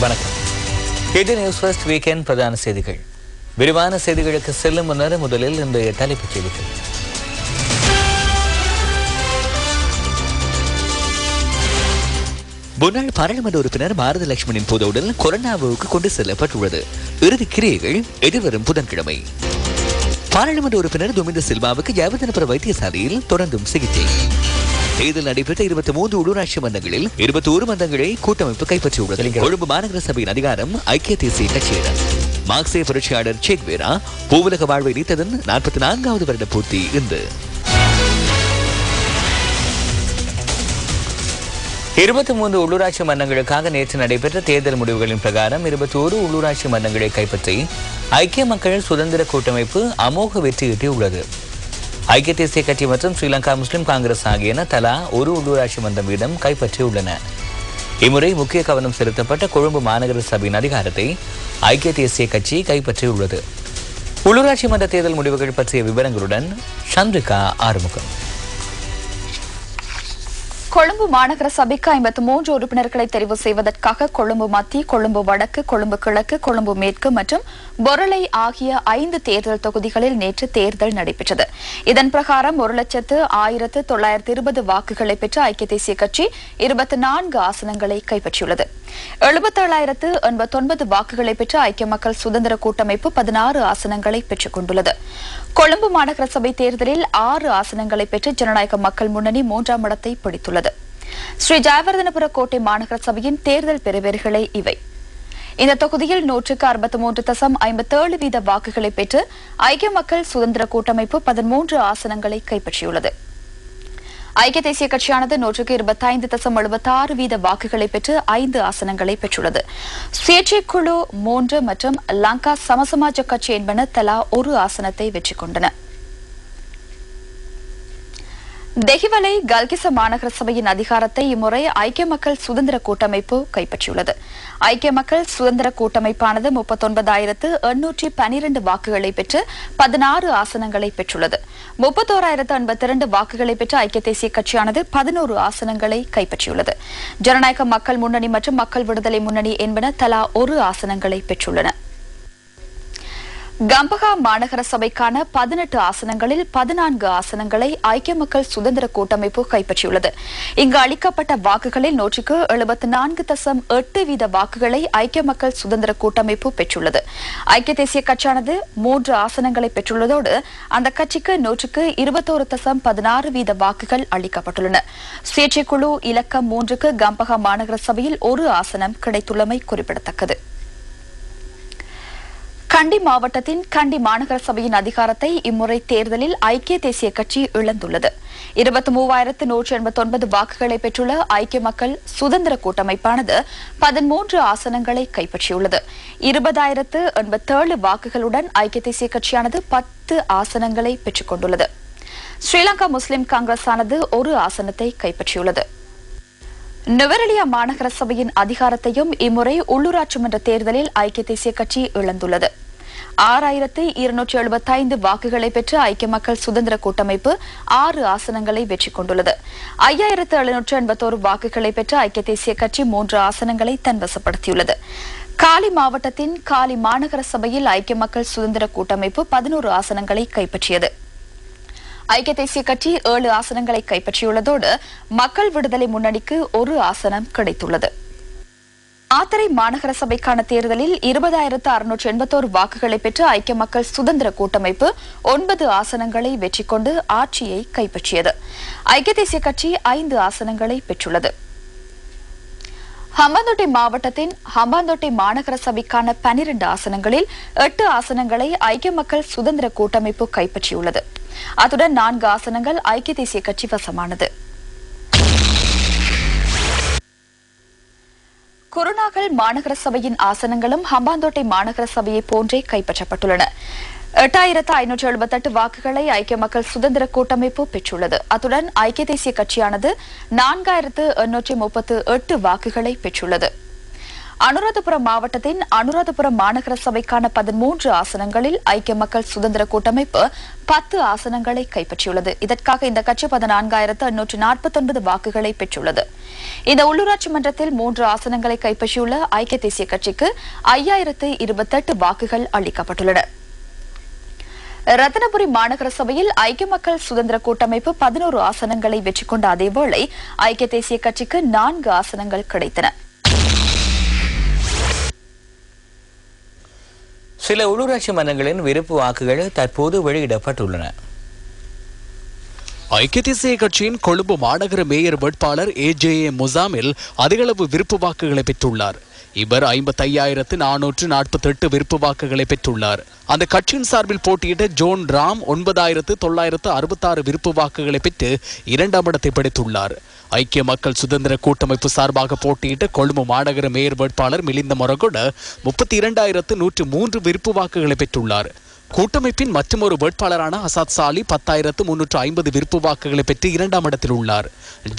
வணக்கம். இது news first weekend பிரதான செய்திகள். விரிவான செய்திகளுக்கு செல்லும் முன்னர் முதலில் இன்றைய தலைப்புச் செய்திகள். முன்னாள் பாராளுமன்ற உறுப்பினர் பாரத லட்சுமணின் பொதுவுடல் கொரோனாவுக்கு கொண்டு செல்லப்பட்டுள்ளது. இறுதி கிரியைகள் எதிர்வரும் புதன்கிழமை. பாராளுமன்ற உறுப்பினர் துமிந்த சில்வாவுக்கு ஜெயவர்தனபுர வைத்தியசாலையில் தொடர்ந்தும் சிகிச்சை. தேர்தல் நடைபெற்ற 23 உள்ளூராட்சி மன்றங்களில் 21 மன்றங்களை கூட்டமைப்பு கைப்பற்றியுள்ளது. கொழும்பு மாநகர சபையின் அதிகாரம் ஐக்கிய தேசிய கட்சியினர். மார்க்சிய புரட்சியாளர் சே குவேரா பூவுலக வாழ்வை நீத்ததன் 44வது வருட பூர்த்தி இன்று. 23 உள்ளூராட்சி மன்றங்களுக்காக நேற்று நடைபெற்ற தேர்தல் முடிவுகளின் பிரகாரம் 21 உள்ளூராட்சி மன்றங்களை கைப்பற்றி ஐக்கிய மக்கள் சுதந்திர கூட்டமைப்பு அமோக வெற்றியீட்டியுள்ளது. ஐக்கிய தேசிய கட்சி மற்றும் ஸ்ரீலங்கா முஸ்லிம் காங்கிரஸ் ஆகியன தலா ஒரு உள்ளூராட்சி மன்றம் வீதம் கைப்பற்றியுள்ளன. இம்முறை முக்கிய கவனம் செலுத்தப்பட்ட கொழும்பு மாநகர சபையின் அதிகாரத்தை ஐக்கிய தேசிய கட்சி கைப்பற்றியுள்ளது. உள்ளூராட்சி மன்ற தேர்தல் முடிவுகள் பற்றிய விவரங்களுடன் சந்திரிகா ஆறுமுகம். கொழும்பு மாநகர சபைக்கு 53 உறுப்பினர்களை தெரிவு செய்வதற்காக கொழும்பு மத்திய, கொழும்பு வடக்கு, கொழும்பு கிழக்கு, கொழும்பு மேற்கு மற்றும் பொருளை ஆகிய 5 தேர்தல் தொகுதிகளில் நேற்று தேர்தல் நடைபெற்றது. இதன் பிரகாரம் 1,0920 வாக்குகளை பெற்ற ஐக்கிய தேசிய கட்சி 24 ஆசனங்களை கைப்பற்றியுள்ளது. 77,089 வாக்குகளை பெற்ற ஐக்கிய மக்கள் சுதந்திர கூட்டமைப்பு 16 ஆசனங்களை பெற்றுக் கொண்டுள்ளது. கொழும்பு மாநகர சபை தேர்தலில் 6 ஆசனங்களை பெற்று ஜனநாயக மக்கள் முன்னணி 3ஆம் இடத்தை பிடித்துள்ளது. ஸ்ரீ ஜெயவர்தனபுர கோட்டை மாநகர சபையின் தேர்தல் பெறுபேறுகளே இவை. இந்த தொகுதியில் 163.57% வாக்குகளை பெற்று ஐக்கிய மக்கள் சுதந்திர கூட்டமைப்பு 13 ஆசனங்களை கைப்பற்றியுள்ளது. ஐக்கிய தேசிய கட்சியானது 125.76% வாக்குகளை பெற்று 5 ஆசனங்களை பெற்றுள்ளது. சுயேட்சை குழு 3 மற்றும் லங்கா சமசமாஜ கட்சி என்பன தலா ஒரு ஆசனத்தை வெற்றி கொண்டன. தெஹிவலை கல்கிச மாநகர சபையின் அதிகாரத்தை இம்முறை ஐக்கிய மக்கள் சுதந்திர கூட்டமைப்பு கைப்பற்றியுள்ளது. ஐக்கிய மக்கள் சுதந்திர கூட்டமைப்பானது 39,812 வாக்குகளை பெற்று 16 ஆசனங்களை பெற்றுள்ளது. 31,082 வாக்குகளை பெற்ற ஐக்கிய தேசிய கட்சியானது 11 ஆசனங்களை கைப்பற்றியுள்ளது. ஜனநாயக மக்கள் முன்னணி மற்றும் மக்கள் விடுதலை முன்னணி என்பன தலா ஒரு ஆசனங்களை பெற்றுள்ளன. கம்பஹா மாநகர சபைக்கான 18 ஆசனங்களில் 14 ஆசனங்களை ஐக்கிய மக்கள் சுதந்திர கூட்டமைப்பு கைப்பற்றியுள்ளது. இங்கு அளிக்கப்பட்ட வாக்குகளில் 174.8% வாக்குகளை ஐக்கிய மக்கள் சுதந்திர கூட்டமைப்பு பெற்றுள்ளது. ஐக்கிய தேசிய கட்சியானது 3 ஆசனங்களை பெற்றுள்ளதோடு அந்த கட்சிக்கு 121.16% வாக்குகள் அளிக்கப்பட்டுள்ளன. சுயேட்சை குழு இலக்கம் 3க்கு கம்பஹா மாநகர சபையில் ஒரு ஆசனம் கிடைத்துள்ளமை குறிப்பிடத்தக்கது. கண்டி மாவட்டத்தின் கண்டி மாநகர சபையின் அதிகாரத்தை இம்முறை தேர்தலில் ஐக்கிய தேசிய கட்சி இழந்துள்ளது. 23,189 வாக்குகளை பெற்றுள்ள ஐக்கிய மக்கள் சுதந்திர கூட்டமைப்பானது 13 ஆசனங்களை கைப்பற்றியுள்ளது. 20,087 வாக்குகளுடன் ஐக்கிய தேசிய கட்சியானது 10 ஆசனங்களை பெற்றுக் கொண்டுள்ளது. ஸ்ரீலங்கா முஸ்லிம் காங்கிரஸ் ஆனது ஒரு ஆசனத்தை கைப்பற்றியுள்ளது. நுவரெலியா மாநகர சபையின் அதிகாரத்தையும் இம்முறை உள்ளூராட்சி மன்ற தேர்தலில் ஐக்கிய தேசிய கட்சி இழந்துள்ளது. 6,275 வாக்குகளை பெற்று ஐக்கிய மக்கள் சுதந்திர கூட்டமைப்பு 6 ஆசனங்களை வெற்றி கொண்டுள்ளது. 5,781 வாக்குகளை பெற்ற ஐக்கிய தேசிய கட்சி 3 ஆசனங்களை தன்வசப்படுத்தியுள்ளது. காலி மாவட்டத்தின் காலி மாநகர சபையில் ஐக்கிய மக்கள் சுதந்திர கூட்டமைப்பு 11 ஆசனங்களை கைப்பற்றியது. ஐக்கிய தேசிய கட்சி 7 ஆசனங்களை கைப்பற்றியுள்ளதோடு மக்கள் விடுதலை முன்னணிக்கு ஒரு ஆசனம் கிடைத்துள்ளது. ஆத்தரை மாநகர சபைக்கான தேர்தலில் 20,681 வாக்குகளை பெற்று ஐக்கிய மக்கள் சுதந்திர கூட்டமைப்பு 9 ஆசனங்களை வெற்றி கொண்டு ஆட்சியை கைப்பற்றியது. ஐக்கிய தேசிய கட்சி 5 ஆசனங்களை பெற்றுள்ளது. ஹம்பாந்தோட்டை மாவட்டத்தின் ஹம்பாந்தோட்டை மாநகர சபைக்கான 12 ஆசனங்களில் 8 ஆசனங்களை ஐக்கிய மக்கள் சுதந்திர கூட்டமைப்பு கைப்பற்றியுள்ளது. அத்துடன் 4 ஆசனங்கள் ஐக்கிய தேசிய கட்சி வசமானது. குருநாகல் மாநகர சபையின் ஆசனங்களும் ஹம்பாந்தோட்டை மாநகர சபையை போன்றே கைப்பற்றப்பட்டுள்ளன. 8,578 வாக்குகளை ஐக்கிய மக்கள் சுதந்திர கூட்டமைப்பு பெற்றுள்ளது. அத்துடன் ஐக்கிய தேசிய கட்சியானது 4,838 வாக்குகளை பெற்றுள்ளது. அனுராதபுரம் மாவட்டத்தின் அனுராதபுரம் மாநகர சபைக்கான 13 ஆசனங்களில் ஐக்கிய மக்கள் சுதந்திர கூட்டமைப்பு 10 ஆசனங்களை கைப்பற்றியுள்ளது. இதற்காக இந்த கட்சி 14,849 வாக்குகளை பெற்றுள்ளது. இந்த உள்ளூராட்சி மன்றத்தில் 3 ஆசனங்களை கைப்பற்றியுள்ள ஐக்கிய தேசிய கட்சிக்கு 5,028 வாக்குகள் அளிக்கப்பட்டுள்ளன. ரத்தினபுரி மாநகர சபையில் ஐக்கிய மக்கள் சுதந்திர கூட்டமைப்பு 11 ஆசனங்களை வெற்றி கொண்ட அதேவேளை ஐக்கிய தேசிய கட்சிக்கு 4 ஆசனங்கள் கிடைத்தன. சில உள்ளூராட்சி மன்றங்களின் விருப்பு வாக்குகள் தற்போது வெளியிடப்பட்டுள்ளன. ஐக்கிய தேசிய கட்சியின் கொழும்பு மாநகர மேயர் வேட்பாளர் AJA முசாமில் அதிகளவு விருப்பு வாக்குகளை பெற்றுள்ளார். இவர் 55,448 விருப்பு வாக்குகளை பெற்றுள்ளார். அந்த கட்சியின் சார்பில் போட்டியிட்ட ஜோன் ராம் 9,966 விருப்பு வாக்குகளை பெற்று 2ஆம் இடத்தை பிடித்துள்ளார். ஐக்கிய மக்கள் சுதந்திர கூட்டமைப்பு சார்பாக போட்டியிட்ட கொழும்பு மாநகர மேயர் வேட்பாளர் மிலிந்த மொரகொட 32,103 விருப்பு வாக்குகளை பெற்றுள்ளார். கூட்டமைப்பின் மற்றொரு வேட்பாளரான அசாத் சாலி 10,350 விருப்பு வாக்குகளை பெற்று 2ஆம் இடத்தில் உள்ளார்.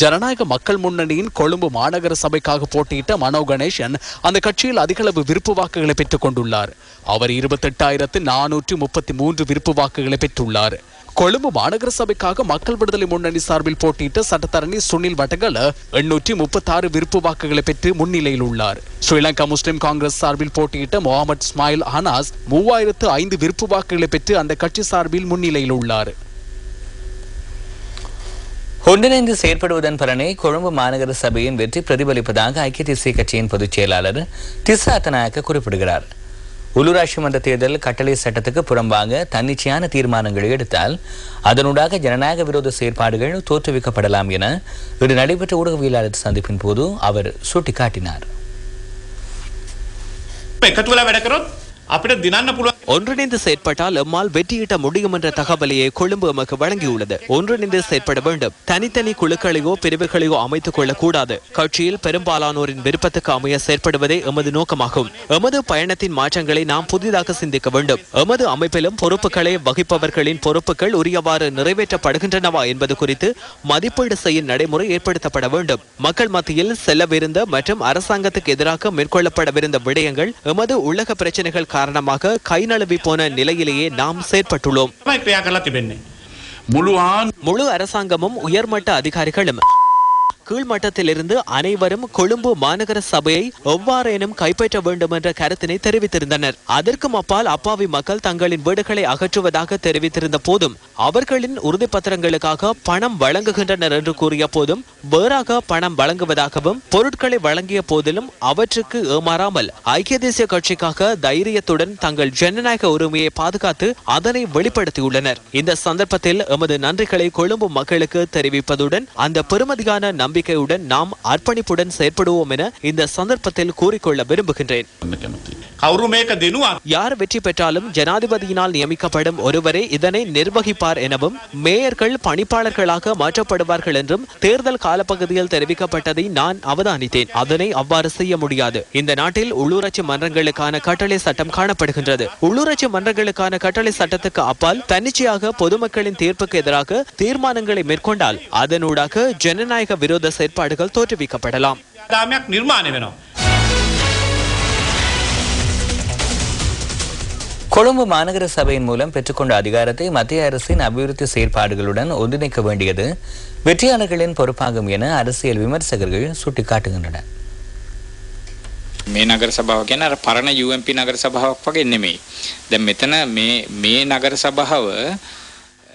ஜனநாயக மக்கள் முன்னணியின் கொழும்பு மாநகர சபைக்காக போட்டியிட்ட மனோ கணேசன் அந்த கட்சியில் அதிகளவு விருப்பு வாக்குகளை பெற்றுக் கொண்டுள்ளார். அவர் 28,433 விருப்பு வாக்குகளை பெற்றுள்ளார். கொழும்பு மாநகர சபைக்காக மக்கள் விடுதலை முன்னணி சார்பில் போட்டியிட்ட சட்டத்தரணி சுனில் வட்டகல 836 விருப்பு வாக்குகளை பெற்று முன்னிலையில் உள்ளார். ஸ்ரீலங்கா முஸ்லிம் காங்கிரஸ் சார்பில் போட்டியிட்ட முகமது ஸ்மாயில் ஹனாஸ் 3005 விருப்பு வாக்குகளை பெற்று அந்த கட்சி சார்பில் முன்னிலையில் உள்ளார். ஒன்றிணைந்து செயற்படுவதன் பலனை கொழும்பு மாநகர சபையின் வெற்றி பிரதிபலிப்பதாக ஐக்கிய தேசிய கட்சியின் பொதுச் செயலாளர் திஸ்ஸா அத்தநாயக்க குறிப்பிடுகிறார். உள்ளூராட்சி மன்ற தேர்தல் கட்டளை சட்டத்துக்கு புறம்பாக தன்னிச்சையான தீர்மானங்களை எடுத்தால் அதனூடாக ஜனநாயக விரோத செயற்பாடுகள் தோற்றுவிக்கப்படலாம் என இன்று நடைபெற்ற ஊடகவியலாளர் சந்திப்பின் போது அவர் சுட்டிக்காட்டினார். ஒன்றிணைந்து செயற்பட்டால் எம்மால் வெற்றியிட்ட முடியும் என்ற தகவலையே கொழும்பு எமக்கு வழங்கியுள்ளது. ஒன்றிணைந்து செயற்பட வேண்டும். தனித்தனி குழுக்களையோ பிரிவுகளையோ அமைத்துக் கொள்ளக்கூடாது. கட்சியில் பெரும்பாலானோரின் விருப்பத்துக்கு அமைய செயற்படுவதே எமது நோக்கமாகும். எமது பயணத்தின் மாற்றங்களை நாம் புதிதாக சிந்திக்க வேண்டும். எமது அமைப்பிலும் பொறுப்புகளை வகிப்பவர்களின் பொறுப்புகள் உரியவாறு நிறைவேற்றப்படுகின்றனவா என்பது குறித்து மதிப்பீடு செய்யும் நடைமுறை ஏற்படுத்தப்பட வேண்டும். மக்கள் மத்தியில் செல்லவிருந்த மற்றும் அரசாங்கத்துக்கு எதிராக மேற்கொள்ளப்படவிருந்த விடயங்கள் எமது உள்ளக பிரச்சனைகள் காரணமாக கை நழுவி போன நிலையிலேயே நாம் செயற்பட்டுள்ளோம். முழு அரசாங்கமும் உயர்மட்ட அதிகாரிகளும் கீழ்மட்டத்திலிருந்து அனைவரும் கொழும்பு மாநகர சபையை எவ்வாறேனும் கைப்பற்ற வேண்டும் என்ற கருத்தினை தெரிவித்திருந்தனர். அதற்கும் அப்பால் அப்பாவி மக்கள் தங்களின் வீடுகளை அகற்றுவதாக தெரிவித்திருந்த போதும் அவர்களின் உறுதிப்பத்திரங்களுக்காக பணம் வழங்குகின்றனர் என்று கூறிய போதும் வேறாக பணம் வழங்குவதாகவும் பொருட்களை வழங்கிய போதிலும் அவற்றுக்கு ஏமாறாமல் ஐக்கிய தேசிய கட்சிக்காக தைரியத்துடன் தங்கள் ஜனநாயக உரிமையை பாதுகாத்து அதனை வெளிப்படுத்தியுள்ளனர். இந்த சந்தர்ப்பத்தில் எமது நன்றிகளை கொழும்பு மக்களுக்கு தெரிவிப்பதுடன் அந்த பெருமதியான நம்பிக்கையுடன் நாம் அர்ப்பணிப்புடன் செயற்படுவோம் என இந்த சந்தர்ப்பத்தில் கூறிக்கொள்ள விரும்புகின்றேன். யார் வெற்றி பெற்றாலும் ஜனாதிபதியினால் நியமிக்கப்படும் ஒருவரே இதனை நிர்வகிப்பார் எனவும் மேயர்கள் பணிப்பாளர்களாக மாற்றப்படுவார்கள் என்றும் தேர்தல் காலப்பகுதியில் தெரிவிக்கப்பட்டதை நான் அவதானித்தேன். அதனை அவ்வாறு செய்ய முடியாது. இந்த நாட்டில் உள்ளூராட்சி மன்றங்களுக்கான கட்டளை சட்டம் காணப்படுகின்றது. உள்ளூராட்சி மன்றங்களுக்கான கட்டளை சட்டத்துக்கு அப்பால் தன்னிச்சையாக பொதுமக்களின் தீர்ப்புக்கு எதிராக தீர்மானங்களை மேற்கொண்டால் அதனூடாக ஜனநாயக விரோத செயற்பாடுகள் தோற்றுவிக்கப்படலாம். கொழும்பு மாநகர சபையின் மூலம் பெற்றுக்கொண்ட அதிகாரத்தை மத்திய அரசின் அபிவிருத்தி செயற்பாடுகளுடன் ஒன்றிணைக்க வேண்டியது வெற்றியாளர்களின் பொறுப்பாகும் என அரசியல் விமர்சகர்கள் சுட்டிக்காட்டுகின்றனர். මේ නගර සභාව කියන්නේ අර පරණ UMP නගර සභාවක් වගේ නෙමෙයි. දැන් මෙතන මේ නගර සභාව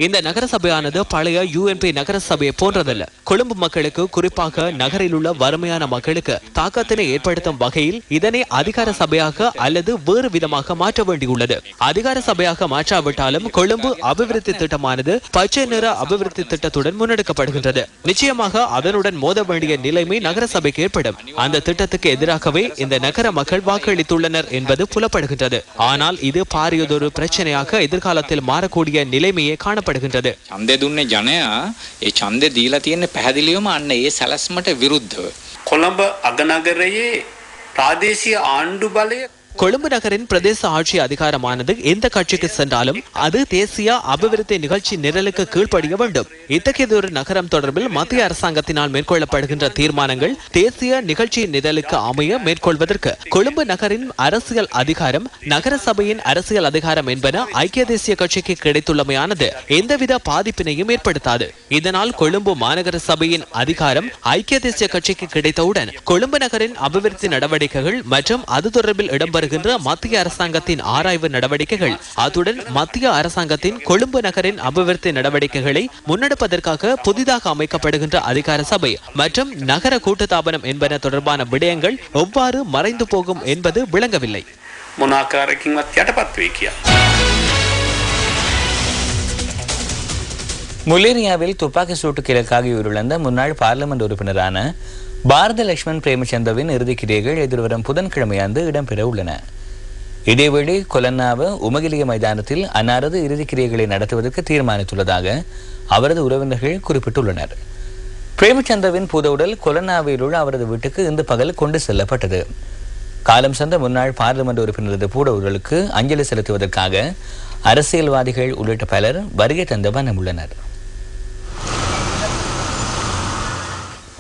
இந்த நகர சபையானது பழைய UMP நகர சபையை போன்றதல்ல. கொழும்பு மக்களுக்கு, குறிப்பாக நகரில் உள்ள வறுமையான மக்களுக்கு தாக்கத்தினை ஏற்படுத்தும் வகையில் இதனை அதிகார சபையாக அல்லது வேறு விதமாக மாற்ற வேண்டியுள்ளது. அதிகார சபையாக மாற்றாவிட்டாலும் கொழும்பு அபிவிருத்தி திட்டமானது பச்சை நிற அபிவிருத்தி திட்டத்துடன் முன்னெடுக்கப்படுகின்றது. நிச்சயமாக அதனுடன் மோத வேண்டிய நிலைமை நகர சபைக்கு ஏற்படும். அந்த திட்டத்துக்கு எதிராகவே இந்த நகர மக்கள் வாக்களித்துள்ளனர் என்பது புலப்படுகின்றது. ஆனால் இது பாரியதொரு பிரச்சனையாக எதிர்காலத்தில் மாறக்கூடிய நிலைமையே காணப்படுகிறது. ඡන්දය දුන්නේ ජනයා ඒ ඡන්දය දීලා තියෙන්නේ පැහැදිලිවම අන්න ඒ සැලැස්මට විරුද්ධව. කොළඹ අගනගරයේ ප්‍රාදේශීය ආණ්ඩු බලය கொழும்பு நகரின் பிரதேச ஆட்சி அதிகாரமானது எந்த கட்சிக்கு சென்றாலும் அது தேசிய அபிவிருத்தி நிகழ்ச்சி நிரலுக்கு கீழ்ப்படிய வேண்டும். இத்தகையதொரு நகரம் தொடர்பில் மத்திய அரசாங்கத்தினால் மேற்கொள்ளப்படுகின்ற தீர்மானங்கள் தேசிய நிகழ்ச்சி நிரலுக்கு அமைய மேற்கொள்வதற்கு கொழும்பு நகரின் அரசியல் அதிகாரம், நகர சபையின் அரசியல் அதிகாரம் என்பன ஐக்கிய தேசிய கட்சிக்கு கிடைத்துள்ளமையானது எந்தவித பாதிப்பினையும் ஏற்படுத்தாது. இதனால் கொழும்பு மாநகர சபையின் அதிகாரம் ஐக்கிய தேசிய கட்சிக்கு கிடைத்தவுடன் கொழும்பு நகரின் அபிவிருத்தி நடவடிக்கைகள் மற்றும் அது தொடர்பில் இடம்பெறுகின்ற மத்திய அரசாங்கத்தின் ஆராய்வு நடவடிக்கைகள், அத்துடன் மத்திய அரசாங்கத்தின் கொழும்பு நகரின் அபிவிருத்தி நடவடிக்கைகளை முன்னெடுப்பதற்காக புதிதாக அமைக்கப்படுகின்ற அதிகார சபை மற்றும் நகர கூட்டுத்தாபனம் என்பன தொடர்பான விடயங்கள் எவ்வாறு மறைந்து போகும் என்பது விளங்கவில்லை. முல்லேரியாவில் துப்பாக்கி சூட்டுக்கு இலக்காகி உயிரிழந்த முன்னாள் பார்லிமெண்ட் உறுப்பினரான பாரத லட்சுமண் பிரேமச்சந்திரவின் இறுதிக்கிரியைகள் எதிர்வரும் புதன்கிழமையன்று இடம்பெற உள்ளன. இதேவேளை கொலன்னாவ உமகிலிய மைதானத்தில் அன்னாரது இறுதிக்கிரியைகளை நடத்துவதற்கு தீர்மானித்துள்ளதாக அவரது உறவினர்கள் குறிப்பிட்டுள்ளனர். பிரேமச்சந்திரவின் பூதவுடல் கொலன்னாவில் உள்ள அவரது வீட்டுக்கு இன்று பகல் கொண்டு செல்லப்பட்டது. காலம் சென்ற முன்னாள் பார்லிமெண்ட் உறுப்பினரது பூதவுடலுக்கு அஞ்சலி செலுத்துவதற்காக அரசியல்வாதிகள் உள்ளிட்ட பலர் வருகை தந்த வண்ணம் உள்ளனர்.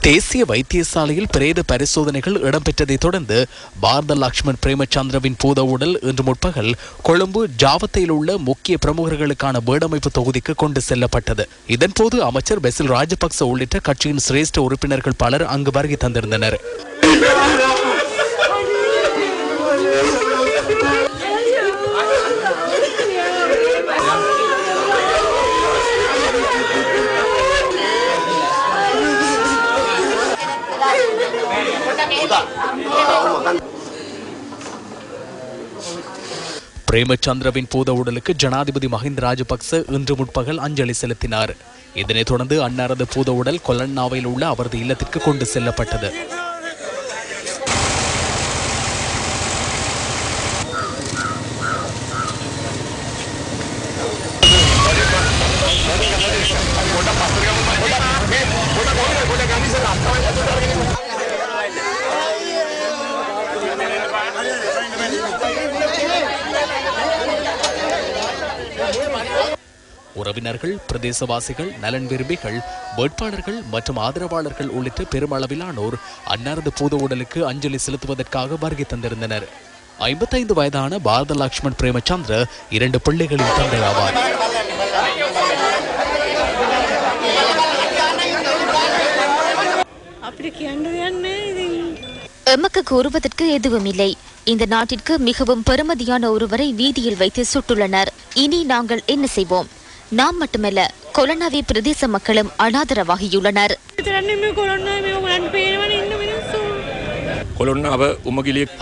தேசிய வைத்தியசாலையில் பிரேத பரிசோதனைகள் இடம்பெற்றதை தொடர்ந்து பாரத லட்சுமண் பிரேமச்சந்திரவின் பூதவுடல் இன்று முற்பகல் கொழும்பு ஜாவத்தையில் உள்ள முக்கிய பிரமுகர்களுக்கான வீடமைப்பு தொகுதிக்கு கொண்டு செல்லப்பட்டது. இதன்போது அமைச்சர் பெசில் ராஜபக்ச உள்ளிட்ட கட்சியின் சிரேஷ்ட உறுப்பினர்கள் பலர் அங்கு வருகை தந்திருந்தனர். பிரேமச்சந்திரவின் பூதவுடலுக்கு ஜனாதிபதி மஹிந்த ராஜபக்ச இன்று முற்பகல் அஞ்சலி செலுத்தினார். இதனைத் தொடர்ந்து அன்னாரது பூதவுடல் கொலன்னாவில் உள்ள அவரது இல்லத்திற்கு கொண்டு செல்லப்பட்டது. உறவினர்கள், பிரதேசவாசிகள், நலன் விரும்பிகள், வேட்பாளர்கள் மற்றும் ஆதரவாளர்கள் உள்ளிட்ட பெருமளவிலானோர் அன்னாரது பூதவுடலுக்கு அஞ்சலி செலுத்துவதற்காக வருகை தந்திருந்தனர். 55 வயதான பாரத லட்சுமண் பிரேமச்சந்திர 2 பிள்ளைகளின் தந்தை ஆவார். எமக்கு கூறுவதற்கு எதுவும் இல்லை. இந்த நாட்டிற்கு மிகவும் பெருமதியான ஒருவரை வீதியில் வைத்து சுட்டுள்ளனர். இனி நாங்கள் என்ன செய்வோம்? நாம் மட்டுமல்ல, கொலன்னாவி பிரதேச மக்களும் அனாதரவாகியுள்ளனர்.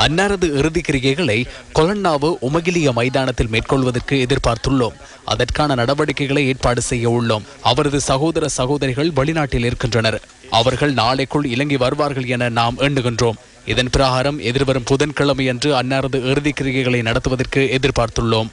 அன்னாரது இறுதி கிரிகைகளை கொலன்னாவு உமகிலிய மைதானத்தில் மேற்கொள்வதற்கு எதிர்பார்த்துள்ளோம். அதற்கான நடவடிக்கைகளை ஏற்பாடு செய்ய உள்ளோம். அவரது சகோதர சகோதரிகள் வெளிநாட்டில் இருக்கின்றனர். அவர்கள் நாளைக்குள் இலங்கை வருவார்கள் என நாம் எண்ணுகின்றோம். இதன் பிரகாரம் எதிர்வரும் புதன்கிழமை அன்று அன்னாரது இறுதி கிரிகைகளை நடத்துவதற்கு எதிர்பார்த்துள்ளோம்.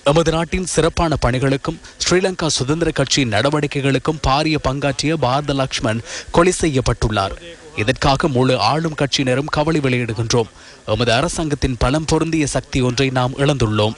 எமது நாட்டின் சிறப்பான பணிகளுக்கும் ஸ்ரீலங்கா சுதந்திர கட்சியின் நடவடிக்கைகளுக்கும் பாரிய பங்காற்றிய பாரத லட்சுமண் கொலை செய்யப்பட்டுள்ளார். இதற்காக முழு ஆளும் கட்சியினரும் கவலை வெளியிடுகின்றோம். எமது அரசாங்கத்தின் பலம் பொருந்திய சக்தி ஒன்றை நாம் இழந்துள்ளோம்.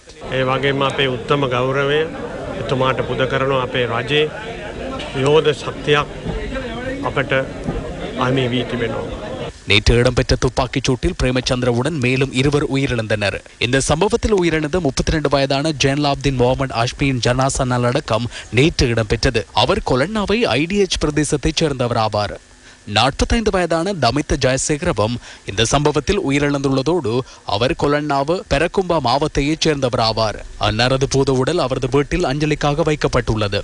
நேற்று இடம்பெற்ற துப்பாக்கிச் சூட்டில் பிரேமச்சந்திரவுடன் மேலும் 2 உயிரிழந்தனர். இந்த சம்பவத்தில் உயிரிழந்த 32 வயதான ஜெயன்லாப்தீன் முகமது அஷ்மியின் ஜனாசா நல்லடக்கம் நேற்று இடம்பெற்றது. அவர் கொலன்னாவை IDH பிரதேசத்தைச் சேர்ந்தவர் ஆவார். 45 வயதான தமித்த ஜெயசேகரவும் இந்த சம்பவத்தில் உயிரிழந்துள்ளதோடு அவர் கொலன்னாவு பெரகும்பா மாவட்டத்தைச் சேர்ந்தவர் ஆவார். அன்னாரது பூதவுடல் அவரது வீட்டில் அஞ்சலிக்காக வைக்கப்பட்டுள்ளது.